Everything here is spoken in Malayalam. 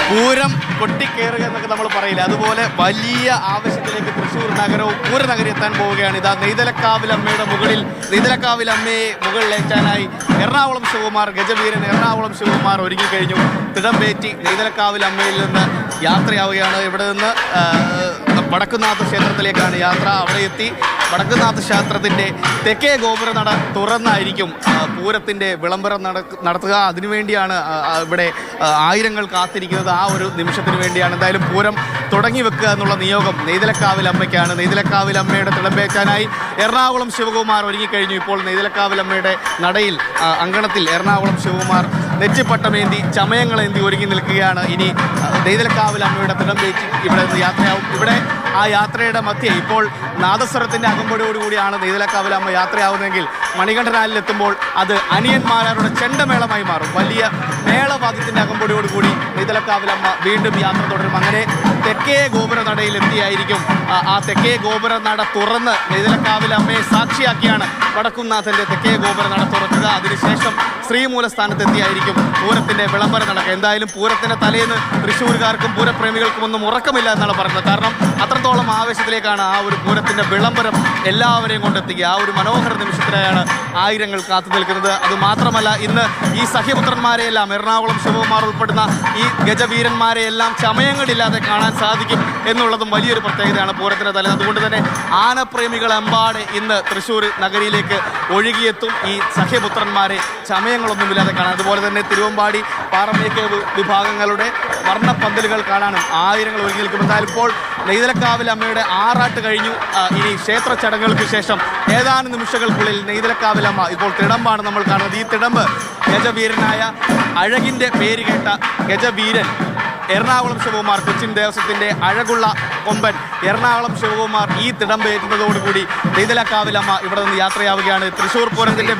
പൂരം കൊട്ടിക്കേറുക എന്നൊക്കെ നമ്മൾ പറയില്ല, അതുപോലെ വലിയ ആവശ്യത്തിലേക്ക് തൃശ്ശൂർ നഗരവും പൂരനഗരി എത്താൻ പോവുകയാണ്. ഇതാ നെയ്തലക്കാവിലമ്മയുടെ മുകളിൽ നെയ്തലക്കാവിലമ്മയെ മുകളിലേറ്റാനായി എറണാകുളം ശിവകുമാർ, ഗജവീരൻ എറണാകുളം ശിവകുമാർ ഒരുങ്ങിക്കഴിഞ്ഞു. തിടമ്പേറ്റി നെയ്തലക്കാവിലമ്മയിൽ നിന്ന് യാത്രയാവുകയാണ്. ഇവിടെ നിന്ന് വടക്കുന്നാഥ ക്ഷേത്രത്തിലേക്കാണ് യാത്ര. അവിടെ എത്തി വടക്കുന്നാഥ ക്ഷേത്രത്തിൻ്റെ തെക്കേ ഗോപുരനട തുറന്നായിരിക്കും പൂരത്തിൻ്റെ വിളംബരം നടത്തുക. അതിനുവേണ്ടിയാണ് ഇവിടെ ആയിരങ്ങൾ കാത്തിരിക്കുന്നത്. ആ ഒരു നിമിഷത്തിന് വേണ്ടിയാണ്. എന്തായാലും പൂരം തുടങ്ങി വെക്കുക എന്നുള്ള നിയോഗം നെയ്തലക്കാവിലമ്മയ്ക്കാണ്. നെയ്തലക്കാവിലമ്മയുടെ തിടമ്പേറ്റാനായി എറണാകുളം ശിവകുമാർ ഒരുങ്ങിക്കഴിഞ്ഞു. ഇപ്പോൾ നെയ്തലക്കാവിലമ്മയുടെ നടയിൽ അങ്കണത്തിൽ എറണാകുളം ശിവകുമാർ നെറ്റിപ്പട്ടമേന്തി ചമയങ്ങളേന്തി ഒരുങ്ങി നിൽക്കുകയാണ്. ഇനി നെയ്തലക്കാവിലമ്മയുടെ തിടമ്പേറ്റി ഇവിടെ നിന്ന് യാത്രയാവും. ഇവിടെ ആ യാത്രയുടെ മധ്യേ ഇപ്പോൾ നാദസ്വരത്തിൻ്റെ അകമ്പടിയോടുകൂടിയാണ് നെയ്തലക്കാവിലമ്മ യാത്രയാവുന്നതെങ്കിൽ മണികണ്ഠനാലിലെത്തുമ്പോൾ അത് അനിയന്മാരുടെ ചെണ്ടമേളമായി മാറും. വലിയ മേളവാദ്യത്തിൻ്റെ അകമ്പടിയോടുകൂടി നെയ്തലക്കാവിലമ്മ വീണ്ടും യാത്ര തുടരും. അങ്ങനെ തെക്കേ ഗോപുരനടയിലെത്തിയായിരിക്കും ആ തെക്കേ ഗോപുരനട തുറന്ന് നെയ്തലക്കാവിലമ്മയെ സാക്ഷിയാക്കിയാണ് വടക്കുംനാഥൻ്റെ തെക്കേ ഗോപുരനട തുറക്കുക. അതിനുശേഷം ശ്രീമൂലസ്ഥാനത്തെത്തിയായിരിക്കും പൂരത്തിൻ്റെ വിളംബരം നടക്കുക. എന്തായാലും പൂരത്തിൻ്റെ തലേന്ന് തൃശ്ശൂരുകാർക്കും പൂരപ്രേമികൾക്കും ഒന്നും ഉറക്കമില്ല എന്നാണ് പറയുന്നത്. കാരണം അത്രത്തോളം ആവേശത്തിലേക്കാണ് ആ ഒരു പൂരത്തിൻ്റെ വിളംബരം എല്ലാവരെയും കൊണ്ടെത്തിക്കുക. ആ ഒരു മനോഹര നിമിഷത്തിനായാണ് ആയിരങ്ങൾ കാത്തു നിൽക്കുന്നത്. അതുമാത്രമല്ല, ഇന്ന് ഈ സഹ്യപുത്രന്മാരെയെല്ലാം എറണാകുളം ശിവകുമാർ ഉൾപ്പെടുന്ന ഈ ഗജവീരന്മാരെയെല്ലാം ചമയങ്ങളില്ലാതെ കാണാൻ സാധിക്കും എന്നുള്ളതും വലിയൊരു പ്രത്യേകതയാണ് പൂരത്തിൻ്റെ തലേന്ന്. അതുകൊണ്ട് തന്നെ ആനപ്രേമികളെമ്പാടെ ഇന്ന് തൃശ്ശൂർ നഗരിയിലേക്ക് ഒഴുകിയെത്തും ഈ സഹ്യപുത്രന്മാരെ ചമയങ്ങളൊന്നുമില്ലാതെ കാണാൻ. അതുപോലെ തന്നെ തിരുവമ്പാടി, പാറമേക്കേവ് വിഭാഗങ്ങളുടെ വർണ്ണപ്പന്തലുകൾ കാണാനും ആയിരങ്ങൾ ഒരുങ്ങി നിൽക്കും. എന്തായാലും ഇപ്പോൾ നെയ്തലക്കാവിലമ്മയുടെ ആറാട്ട് കഴിഞ്ഞു. ഇനി ക്ഷേത്ര ചടങ്ങുകൾക്ക് ശേഷം ഏതാനും നിമിഷങ്ങൾക്കുള്ളിൽ നെയ്തലക്കാവിലമ്മ ഇപ്പോൾ തിടമ്പാണ് നമ്മൾ കാണുന്നത്. ഈ തിടമ്പ് ഗജവീരനായ അഴകിൻ്റെ പേര് കേട്ട ഗജവീരൻ എറണാകുളം ശിവകുമാർ, കൊച്ചിൻ ദേവസ്വത്തിൻ്റെ അഴകുള്ള കൊമ്പൻ എറണാകുളം ശിവകുമാർ ഈ തിടമ്പേറ്റുന്നതോടുകൂടി നെയ്തലക്കാവിലമ്മ ഇവിടെ നിന്ന് യാത്രയാവുകയാണ്. തൃശ്ശൂർ പൂരത്തിൻ്റെ